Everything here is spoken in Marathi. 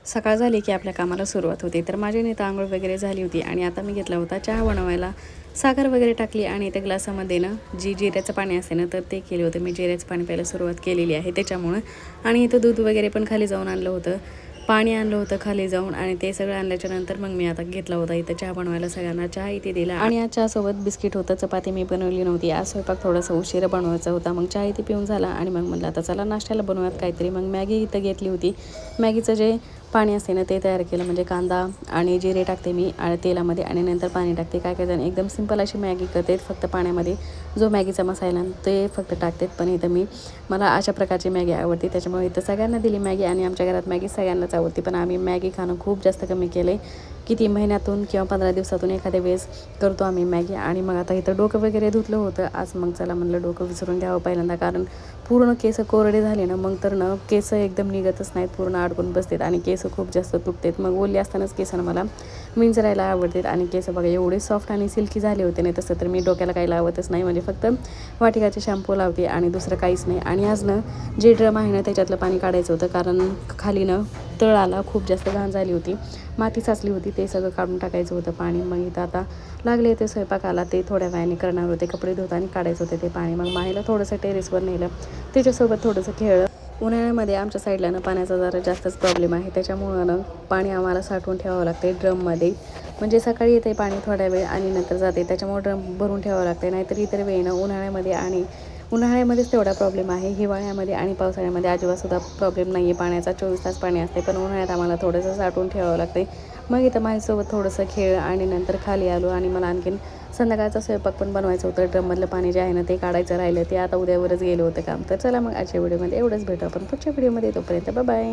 सकाळ झाली की आपल्या कामाला सुरुवात होते. तर माझी नीता आंघोळ वगैरे झाली होती आणि आता मी घेतला होता चहा बनवायला. साखर वगैरे टाकली आणि इथे ग्लासामध्ये ना जी जिऱ्याचं पाणी असते ना तर ते केले होतं. मी जिऱ्याचं पाणी प्यायला सुरुवात केलेली आहे त्याच्यामुळं. आणि इथं दूध वगैरे पण खाली जाऊन आणलं होतं, पाणी आणलं होतं खाली जाऊन आणि ते सगळं आणल्याच्या नंतर मग मी आता घेतला होता इथं चहा बनवायला. सगळ्यांना चहा इथे दिला आणि आज चहासोबत बिस्किट होतं. चपाती मी बनवली नव्हती. आज स्वयंपाक थोडासा उशिरा बनवायचा होता. मग चहा इथे पिऊन झाला आणि मग म्हणलं आता चला नाश्त्याला बनवूयात काहीतरी. मग मॅगी इथं घेतली होती. मॅगीचं जे पाणी असते ना ते तयार केलं, म्हणजे कांदा आणि जिरे टाकते मी तेलामध्ये आणि नंतर पाणी टाकते. काय जण एकदम सिंपल अशी मॅगी करते, फक्त पाण्यामध्ये जो मॅगीचा मसाला ते फक्त टाकतात. पण इथं मला अशा प्रकारची मॅगी आवडते त्याच्यामुळे इथं सगळ्यांना दिली मॅगी. आणि आमच्या घरात मॅगी सगळ्यांनाच आवडते, पण आम्ही मॅगी खाणं खूप जास्त कमी केलं आहे. किती महिन्यातून किंवा 15 दिवसातून एखाद्या वेळेस करतो आम्ही मॅगी. आणि मग आता इथं डोकं वगैरे धुतलं होतं आज. मग चला म्हणलं डोकं विसरून घ्यावं पहिल्यांदा, कारण पूर्ण केस कोरडे झाले ना मग तर ना केस एकदम निघतच नाहीत, पूर्ण अडकून बसतात आणि केस खूप जास्त तुटतात. मग ओली असतानाच केसांना मला विंचरायला आवडतात आणि केस बघा एवढे सॉफ्ट आणि सिल्की झाले होते. नाही तसं तर मी डोक्याला काही लावतच नाही, म्हणजे फक्त वाटिकाचे शॅम्पू लावते आणि दुसरं काहीच नाही. आणि आज ना जे ड्रम आहे ना त्याच्यातलं पाणी काढायचं होतं, कारण खाली ना तळाला खूप जास्त घाण झाली होती, माती साचली होती, ते सगळं काढून टाकायचं होतं पाणी. मग इथं आता लागले ते स्वयंपाकाला, ते थोड्या वेळाने करणार होते, कपडे धुताना काढायचं होते ते पाणी. मग माहीला थोडंसं टेरेसवर नेलं, त्याच्यासोबत थोडंसं खेळलं. उन्हाळ्यामध्ये आमच्या साईडला ना पाण्याचा जरा जास्तच प्रॉब्लेम आहे, त्याच्यामुळं ना पाणी आम्हाला साठवून ठेवावं लागते ड्रममध्ये. म्हणजे सकाळी येते पाणी थोड्या वेळ आणि नंतर जाते, त्याच्यामुळे ड्रम भरून ठेवावं लागते. नाहीतर इतर वेळी ना उन्हाळ्यामध्येच तेवढा प्रॉब्लेम आहे. हिवाळ्यामध्ये आणि पावसाळ्यामध्ये अजिबातसुद्धा प्रॉब्लेम नाही आहे पाण्याचा, 24 तास पाणी असते. पण उन्हाळ्यात आम्हाला थोडंसं साठवून ठेवावं लागते. मग इथं माझ्यासोबत थोडंसं खेळ आणि नंतर खाली आलो आणि मला आणखीन संध्याकाळचा स्वयंपाक पण बनवायचं होतं. ड्रममधलं पाणी जे आहे ना ते काढायचं राहिलं, ते आता उद्यावरच गेलं होतं काम. तर चला मग आजच्या व्हिडिओमध्ये एवढंच, भेटू आपण पुढच्या व्हिडिओमध्ये. तोपर्यंत बाय बाय.